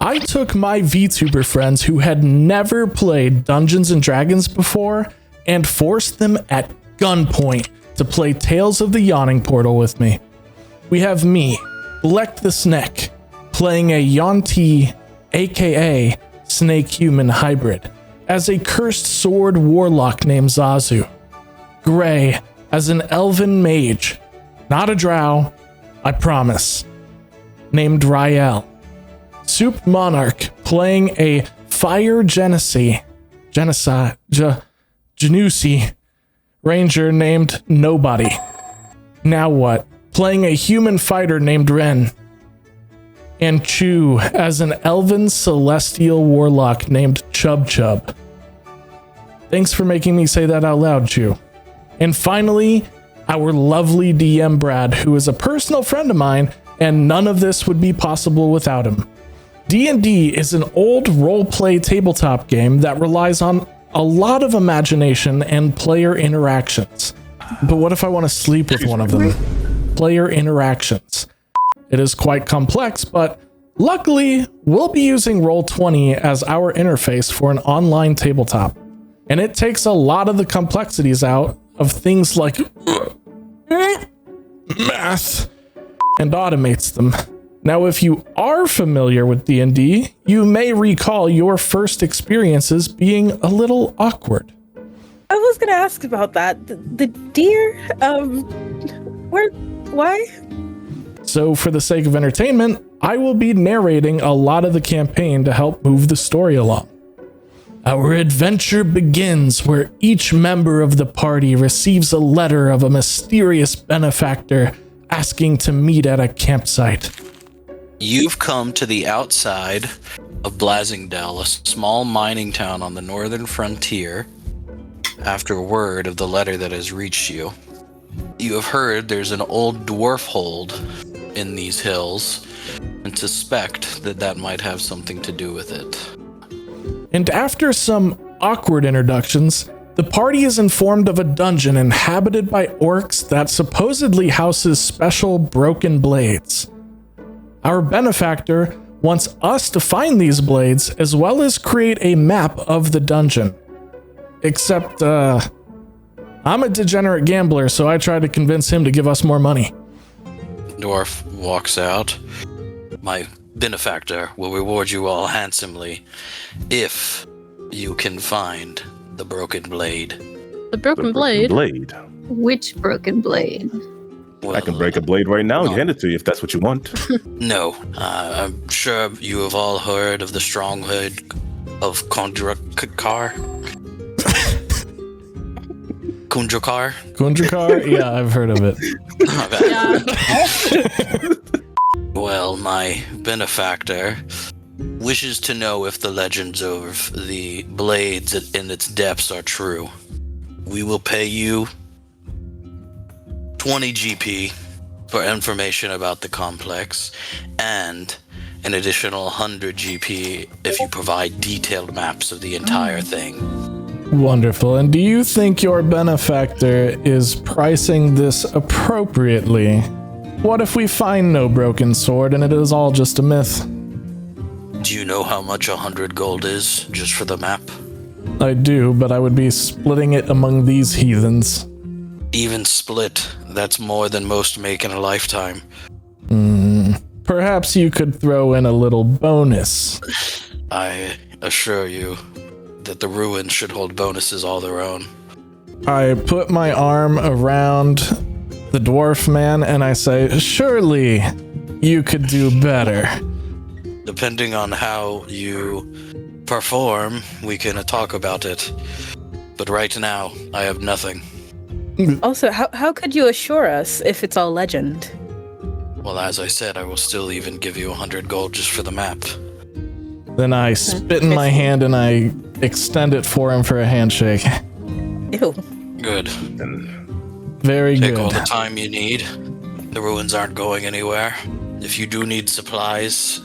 I took my VTuber friends who had never played Dungeons and Dragons before and forced them at gunpoint to play Tales of the Yawning Portal with me. We have me, Bleck the Snake, playing a Yonti, aka Snake Human hybrid, as a cursed sword warlock named Zazu. Gray as an elven mage, not a drow, I promise, named Rael. Soup Monarch playing a fire Genusi ranger named Nobody. Now what? Playing a human fighter named Ren. And Chu as an elven celestial warlock named Chub Chub. Thanks for making me say that out loud, Chu. And finally, our lovely DM Brad, who is a personal friend of mine, and none of this would be possible without him. D&D is an old role-play tabletop game that relies on a lot of imagination and player interactions. But what if I want to sleep with one of them? Player interactions. It is quite complex, but luckily, we'll be using Roll20 as our interface for an online tabletop. And it takes a lot of the complexities out of things like math and automates them. Now, if you are familiar with D&D, you may recall your first experiences being a little awkward. I was gonna ask about that. The deer, why? So for the sake of entertainment, I will be narrating a lot of the campaign to help move the story along. Our adventure begins where each member of the party receives a letter of a mysterious benefactor asking to meet at a campsite. You've come to the outside of Blasingdale, a small mining town on the northern frontier, after word of the letter that has reached you. You have heard there's an old dwarf hold in these hills, and suspect that might have something to do with it. And after some awkward introductions, the party is informed of a dungeon inhabited by orcs that supposedly houses special broken blades. Our benefactor wants us to find these blades as well as create a map of the dungeon. Except, I'm a degenerate gambler, so I try to convince him to give us more money. Dwarf walks out. My benefactor will reward you all handsomely if you can find the broken blade. The broken blade? Which broken blade? Well, I can break a blade right now and hand it to you if that's what you want. No, I'm sure you have all heard of the stronghold of Kundrakar. Kundrakar? Yeah, I've heard of it. Well, my benefactor wishes to know if the legends of the blades in its depths are true. We will pay you 20 GP for information about the complex, and an additional 100 GP if you provide detailed maps of the entire thing. Wonderful. And do you think your benefactor is pricing this appropriately? What if we find no broken sword and it is all just a myth? Do you know how much 100 gold is, just for the map? I do, but I would be splitting it among these heathens. Even split, that's more than most make in a lifetime. Perhaps you could throw in a little bonus. I assure you that the ruins should hold bonuses all their own. I put my arm around the dwarf man and I say, surely you could do better. Depending on how you perform, we can talk about it. But right now, I have nothing. Also, how could you assure us if it's all legend? Well, as I said, I will still even give you 100 gold just for the map. Then I spit in my hand and I extend it for him for a handshake. Ew. Good. Very good. Take all the time you need. The ruins aren't going anywhere. If you do need supplies,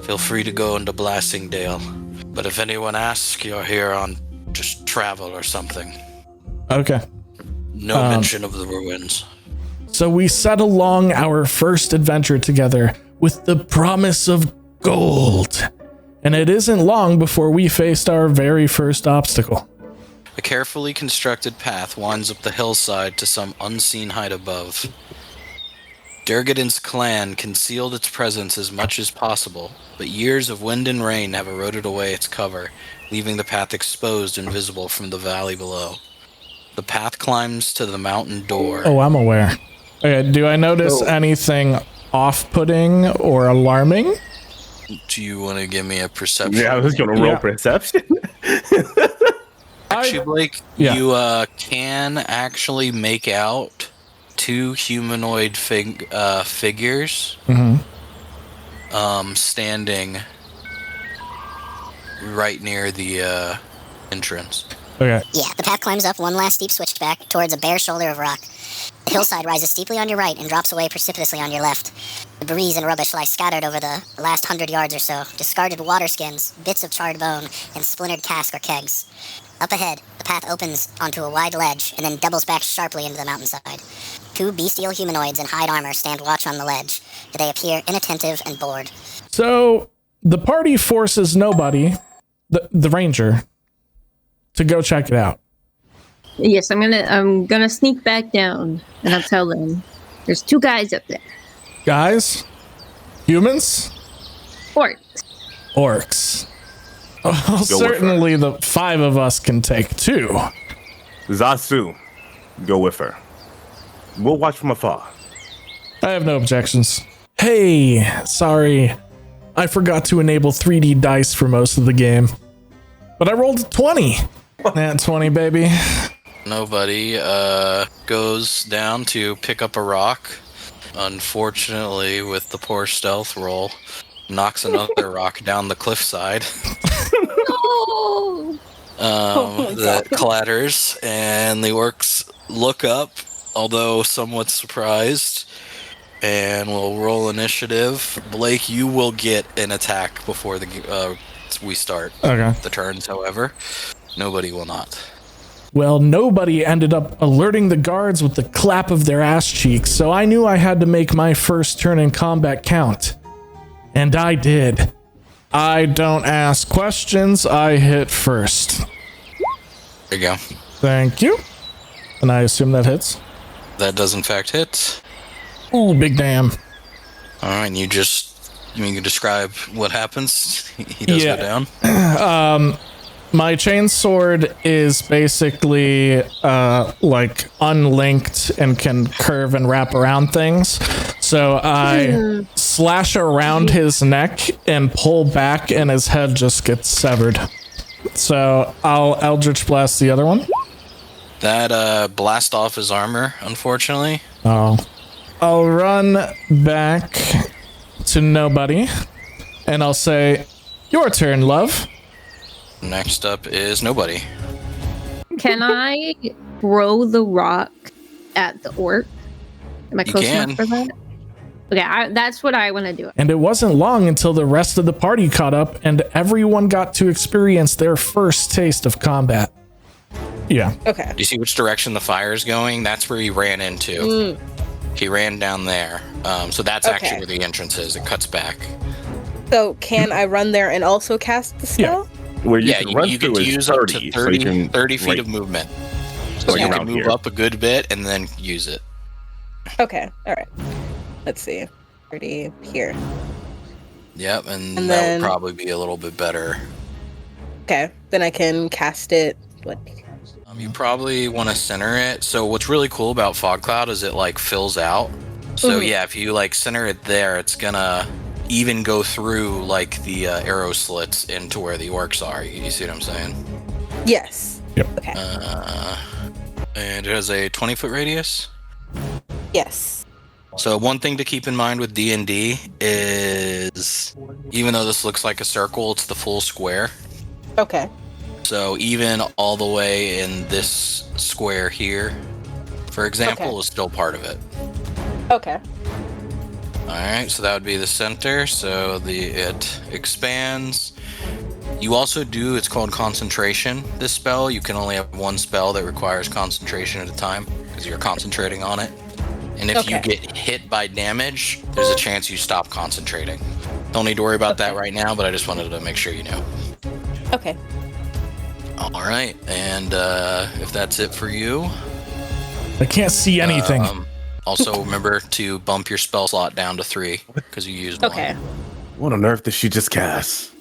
feel free to go into Blastingdale. But if anyone asks, you're here on just travel or something. Okay. No mention of the ruins. So we set along our first adventure together with the promise of gold and it isn't long before we faced our very first obstacle. A carefully constructed path winds up the hillside to some unseen height above. Durgaden's clan concealed its presence as much as possible, but years of wind and rain have eroded away its cover, leaving the path exposed and visible from the valley below. The path climbs to the mountain door. Oh, I'm aware. Okay, do I notice anything off-putting or alarming? Do you want to give me a perception? Yeah, I was going to roll perception. Actually, Blake, you can actually make out two humanoid figures standing right near the entrance. Okay. Yeah, the path climbs up one last steep switchback towards a bare shoulder of rock. The hillside rises steeply on your right and drops away precipitously on your left. Debris and rubbish lie scattered over the last 100 yards or so, discarded water skins, bits of charred bone, and splintered casks or kegs. Up ahead, the path opens onto a wide ledge and then doubles back sharply into the mountainside. Two bestial humanoids in hide armor stand watch on the ledge. They appear inattentive and bored. So the party forces nobody, the ranger, to go check it out. Yes, I'm gonna sneak back down and I'll tell them there's two guys up there. Guys? Humans? Orcs. Oh, certainly the 5 of us can take 2. Zasu, go with her. We'll watch from afar. I have no objections. Hey, sorry. I forgot to enable 3D dice for most of the game. But I rolled a 20. Nat 20, baby. Nobody goes down to pick up a rock. Unfortunately, with the poor stealth roll, knocks another rock down the cliffside. That clatters, and the orcs look up, although somewhat surprised, and will roll initiative. Blake, you will get an attack before we start the turns, however. Nobody will not. Well, nobody ended up alerting the guards with the clap of their ass cheeks, so I knew I had to make my first turn in combat count. And I did. I don't ask questions, I hit first. There you go. Thank you. And I assume that hits? That does in fact hit. Ooh, big damn. Alright, you can describe what happens? He does go down? My chainsword is basically like unlinked and can curve and wrap around things. So I slash around his neck and pull back, and his head just gets severed. So I'll Eldritch Blast the other one. That blast off his armor, unfortunately. Oh. I'll run back to nobody, and I'll say, "Your turn, love." Next up is nobody. Can I throw the rock at the orc? Am I close enough for that? Okay, that's what I want to do. And it wasn't long until the rest of the party caught up and everyone got to experience their first taste of combat. Yeah. Okay. Do you see which direction the fire is going? That's where he ran into. He ran down there. So that's actually where the entrance is. It cuts back. So can I run there and also cast the spell? Where you can run through is use 30, up to 30, so you can 30 feet of movement. So you can move up a good bit and then use it. Okay, alright. Let's see. 30 here. Yep, and that would probably be a little bit better. Okay, then I can cast it. What? You probably want to center it. So what's really cool about Fog Cloud is it like fills out. So yeah, if you like center it there, it's gonna even go through like the arrow slits into where the orcs are. You see what I'm saying? Yes. Yep. Okay. And it has a 20-foot radius. Yes. So one thing to keep in mind with D&D is, even though this looks like a circle, it's the full square. Okay. So even all the way in this square here, for example, is still part of it. Okay. Alright, so that would be the center. So it expands. You also do, it's called concentration, this spell. You can only have one spell that requires concentration at a time, because you're concentrating on it. And if you get hit by damage, there's a chance you stop concentrating. Don't need to worry about that right now, but I just wanted to make sure you know. Okay. All right, and if that's it for you, I can't see anything. Also remember to bump your spell slot down to 3 because you used one. Okay. What on earth did she just cast?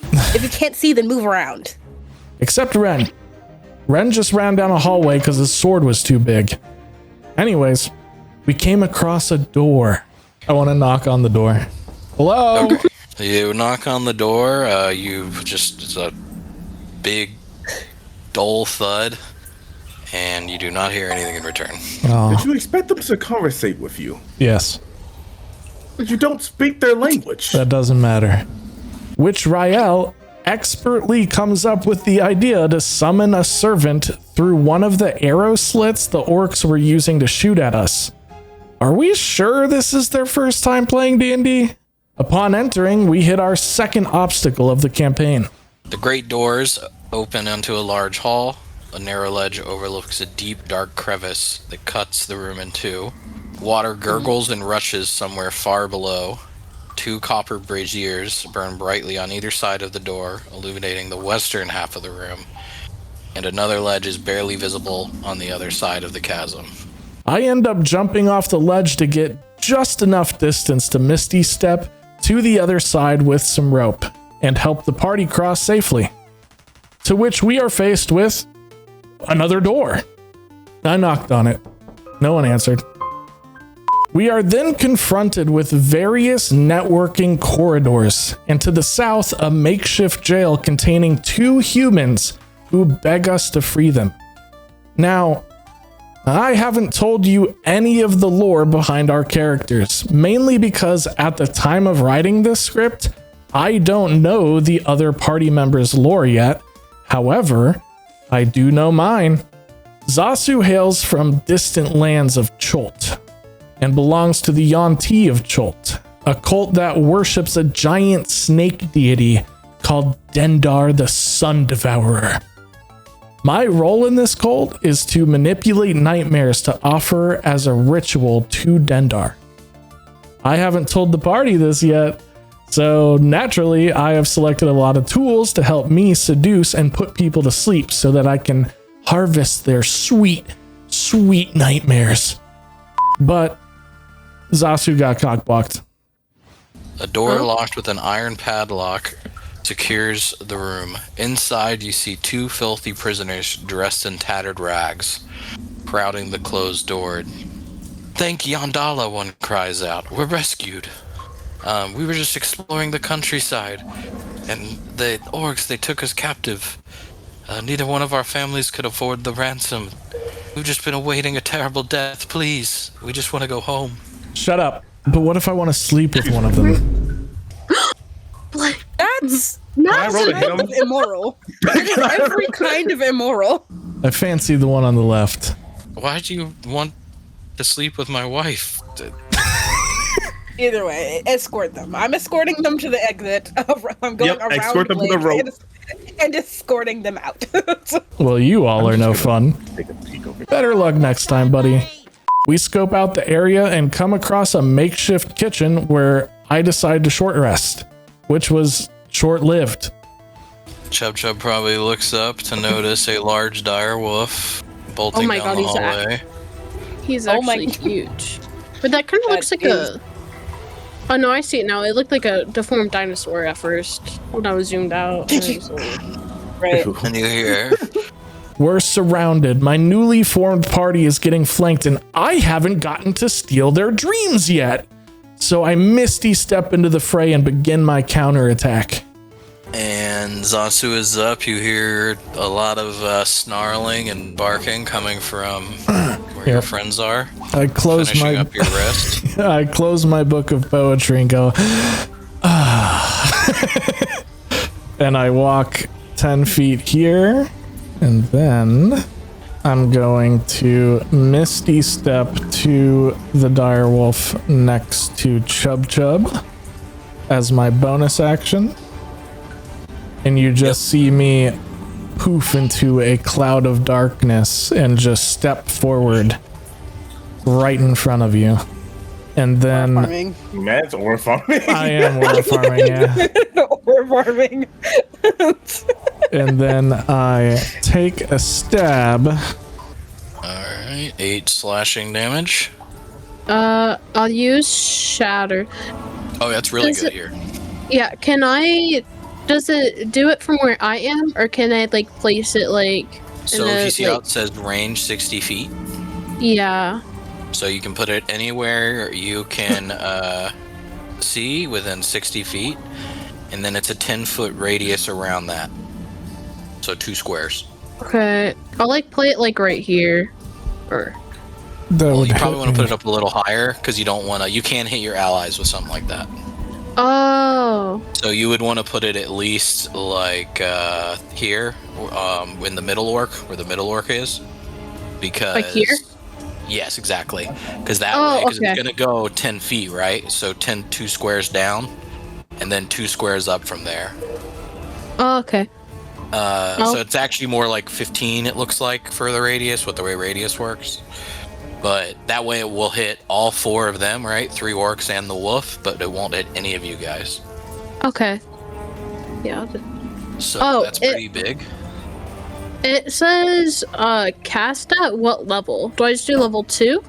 If you can't see, then move around. Except Ren. Ren just ran down a hallway because his sword was too big. Anyways, we came across a door. I want to knock on the door. Hello? Okay. You knock on the door. It's a big, dull thud, and you do not hear anything in return. Oh, Did you expect them to conversate with you? yes. But you don't speak their language. That doesn't matter. Which Rael expertly comes up with the idea to summon a servant through one of the arrow slits the orcs were using to shoot at us. Are we sure this is their first time playing D&D? Upon entering, we hit our second obstacle of the campaign. The great doors open onto a large hall. A narrow ledge overlooks a deep, dark crevice that cuts the room in two. Water gurgles and rushes somewhere far below. 2 copper braziers burn brightly on either side of the door, illuminating the western half of the room, and another ledge is barely visible on the other side of the chasm. I end up jumping off the ledge to get just enough distance to Misty Step to the other side with some rope and help the party cross safely. To which we are faced with another door. I knocked on it. No one answered. We are then confronted with various networking corridors, and to the south, a makeshift jail containing 2 humans who beg us to free them. Now, I haven't told you any of the lore behind our characters, mainly because at the time of writing this script, I don't know the other party members' lore yet. However, I do know mine. Zasu hails from distant lands of Cholt and belongs to the Yuan-Ti of Cholt, a cult that worships a giant snake deity called Dendar the Sun Devourer. My role in this cult is to manipulate nightmares to offer as a ritual to Dendar. I haven't told the party this yet, so naturally I have selected a lot of tools to help me seduce and put people to sleep so that I can harvest their sweet, sweet nightmares. But Zasu got cockblocked. A door locked with an iron padlock secures the room. Inside, you see 2 filthy prisoners dressed in tattered rags, crowding the closed door. "Thank Yandala," one cries out. "We're rescued. We were just exploring the countryside, and the orcs, they took us captive. Neither one of our families could afford the ransom. We've just been awaiting a terrible death. Please, we just want to go home." Shut up. But what if I want to sleep with one of them? That's I rolled a hit him. immoral. That is every kind of immoral. I fancy the one on the left. Why'd you want to sleep with my wife? Either way, escort them. I'm escorting them to the exit. I'm going around escort them to the rope. and escorting them out. Well, you all are no fun. Take a peek over. Better luck next time, buddy. We scope out the area and come across a makeshift kitchen where I decide to short rest, which was short-lived. Chub Chub probably looks up to notice a large dire wolf bolting down the hallway. He's actually huge. But that kind of looks like a... Oh no, I see it now. It looked like a deformed dinosaur at first when I was zoomed out. Right. And you hear, We're surrounded. My newly formed party is getting flanked, and I haven't gotten to steal their dreams yet. So I misty step into the fray and begin my counterattack. and Zasu is up. You hear a lot of snarling and barking coming from where your friends are. I close finishing up your rest. I close my book of poetry and go, ah. And I walk 10 feet here, and then I'm going to Misty Step to the direwolf next to Chub Chub as my bonus action. And you just see me poof into a cloud of darkness and just step forward right in front of you. And then Farming. Man's ore farming. I am ore farming, yeah. Ore farming. And then I take a stab. Alright, 8 slashing damage. I'll use shatter. Oh, that's really Does good it- here. Yeah, does it do it from where I am, or can I like place it like? So in if a, you see like- how it says range 60 feet, Yeah. so you can put it anywhere you can see within 60 feet, and then it's a 10-foot radius around that. So 2 squares. Okay. I'll like play it like right here, or. Well, you probably want to put it up a little higher because you don't want to. You can hit your allies with something like that. Oh. So you would want to put it at least like here, in the middle orc, where the middle orc is, because. Like here? Yes, exactly. Because that Oh, way, because okay. it's gonna go 10 feet, right? So 2 squares down, and then 2 squares up from there. Oh, okay. So it's actually more like 15. It looks like for the radius, with the way radius works. But that way it will hit all 4 of them, right? 3 orcs and the wolf, but it won't hit any of you guys. Okay. Yeah. So that's pretty big. It says cast at what level? Do I just do level 2?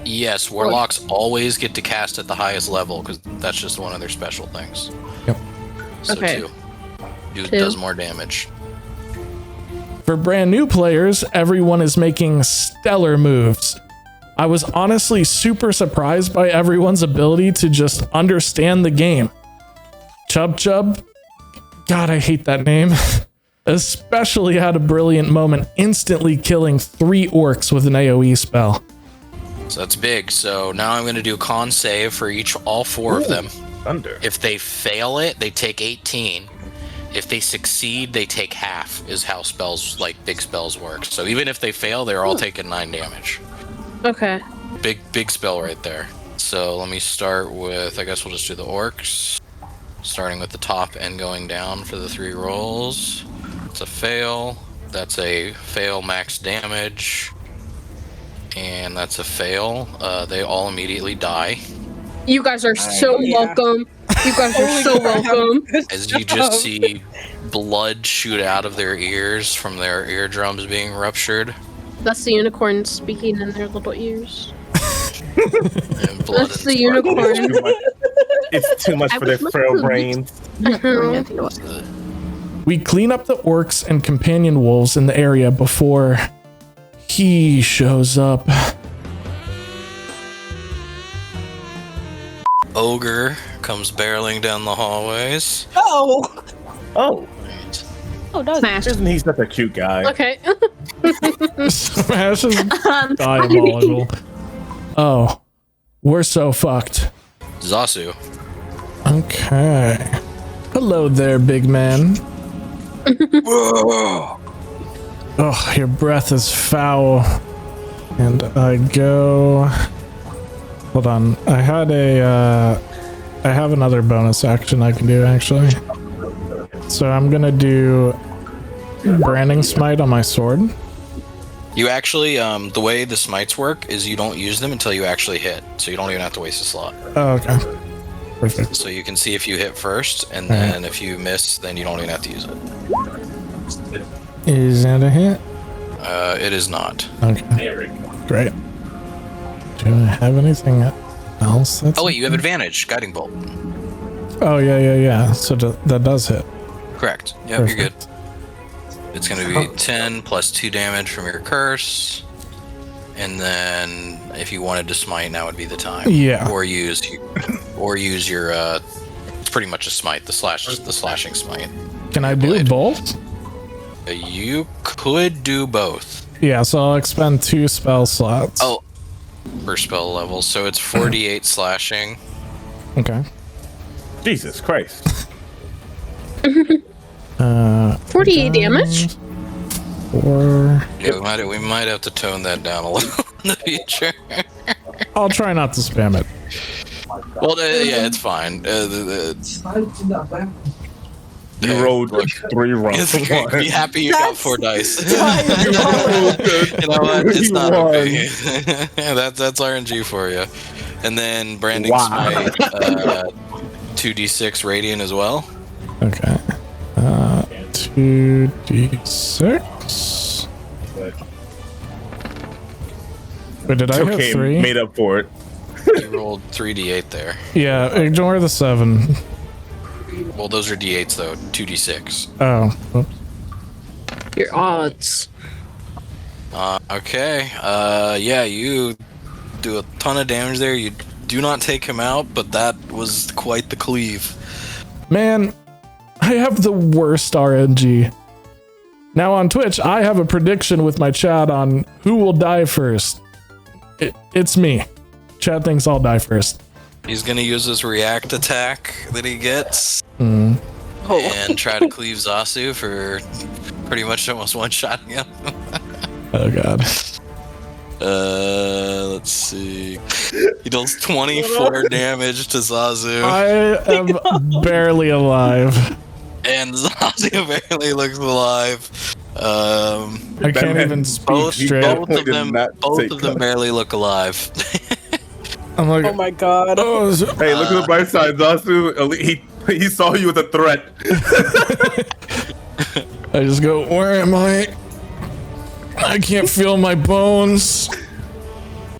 Yes, warlocks always get to cast at the highest level because that's just one of their special things. Yep. So Okay. 2. 2. Does more damage. For brand new players, everyone is making stellar moves. I was honestly super surprised by everyone's ability to just understand the game. Chub Chub, God, I hate that name. Especially had a brilliant moment instantly killing 3 orcs with an AoE spell. So that's big. So now I'm going to do con save for all 4 of them. Thunder. If they fail it, they take 18. If they succeed, they take half, is how spells, like big spells, work. So even if they fail, they're all taking 9 damage. Okay. Big spell right there. So let me start with, I guess we'll just do the orcs. Starting with the top and going down for the 3 rolls. It's a fail. That's a fail max damage. And that's a fail. They all immediately die. You guys are so Yeah. welcome. You guys are so welcome. As you just see blood shoot out of their ears from their eardrums being ruptured. That's the unicorn speaking in their little ears. And blood That's and the sparkles. unicorn. It's too much for their frail brains. We clean up the orcs and companion wolves in the area before he shows up. Ogre comes barreling down the hallways. Oh. Oh, Right. Oh, does Smash. isn't he such a cute guy? Okay. Smash is diabolical. Oh, we're so fucked. Zasu. Okay. Hello there, big man. Oh, your breath is foul. And I go. Hold on. I have another bonus action I can do actually. So I'm gonna do branding smite on my sword. You actually, the way the smites work is you don't use them until you actually hit. So you don't even have to waste a slot. Oh, okay. Perfect. So you can see if you hit first, and then if you miss, then you don't even have to use it. Is that a hit? It is not. Okay. Great. Do I have anything else? That's Oh wait, you have advantage. Guiding bolt. Oh, yeah. So that does hit. Correct. Yep, you're good. Perfect. It's going to be 10 plus 2 damage from your curse. And then if you wanted to smite, now would be the time. Yeah. Or use your it's pretty much a smite, the slashing smite. Can I do Blade. both? You could do both. Yeah, so I'll expend 2 spell slots. Oh, per spell level. So it's 48 slashing. Okay. Jesus Christ. 48 damage? Or Yeah, we might have to tone that down a little in the future. I'll try not to spam it. Well, yeah, it's fine. You rolled 3 wrongs. Be happy you got 4 dice. You know what? It's not okay. That's RNG for you. And then Branding Smite, 2d6 radiant as well. Okay. 2d6. Wait, did I have 3? Made up for it. You rolled 3d8 there. Yeah, ignore the 7. Well, those are d8s though. 2d6. Oh. Whoops. Your odds. Okay. Yeah, you do a ton of damage there. You do not take him out, but that was quite the cleave. Man, I have the worst RNG. Now on Twitch, I have a prediction with my chat on who will die first. It's me. Chat thinks I'll die first. He's gonna use his react attack that he gets Mm. and try to cleave Zasu for pretty much almost one-shotting him. Oh god. Let's see. He does 24 damage to Zazu. I am barely alive. And Zazu barely looks alive. I can't even speak straight. Both of them barely look alive. I'm like, oh my god. Oh, Hey, look at the bright side, Zasu. He saw you with a threat. I just go, where am I? I can't feel my bones.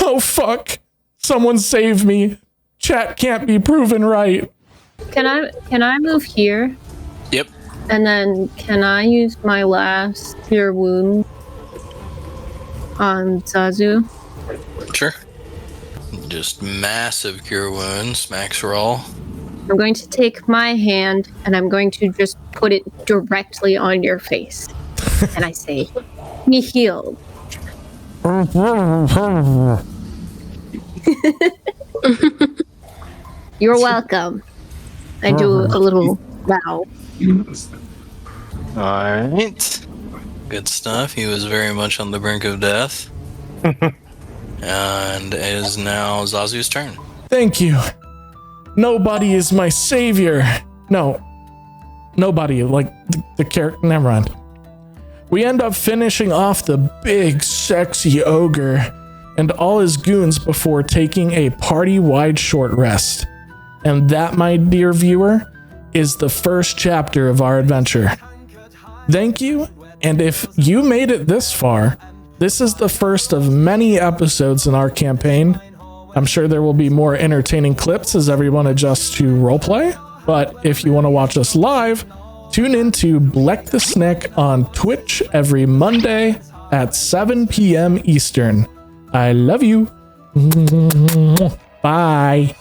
Oh fuck. Someone save me. Chat can't be proven right. Can I move here? Yep. And then can I use my last cure wound on Zazu? Sure. Just massive cure wounds, max roll. I'm going to take my hand and I'm going to just put it directly on your face. And I say, be healed. You're welcome. I do a little bow. Alright. Good stuff. He was very much on the brink of death. And it is now Zazu's turn. Thank you. Nobody is my savior. No. Nobody, like the character. Never mind. We end up finishing off the big, sexy ogre and all his goons before taking a party-wide short rest. And that, my dear viewer, is the first chapter of our adventure. Thank you, and if you made it this far, this is the first of many episodes in our campaign. I'm sure there will be more entertaining clips as everyone adjusts to roleplay, but if you want to watch us live, tune in to Bleck the Snick on Twitch every Monday at 7 p.m. Eastern. I love you. Bye.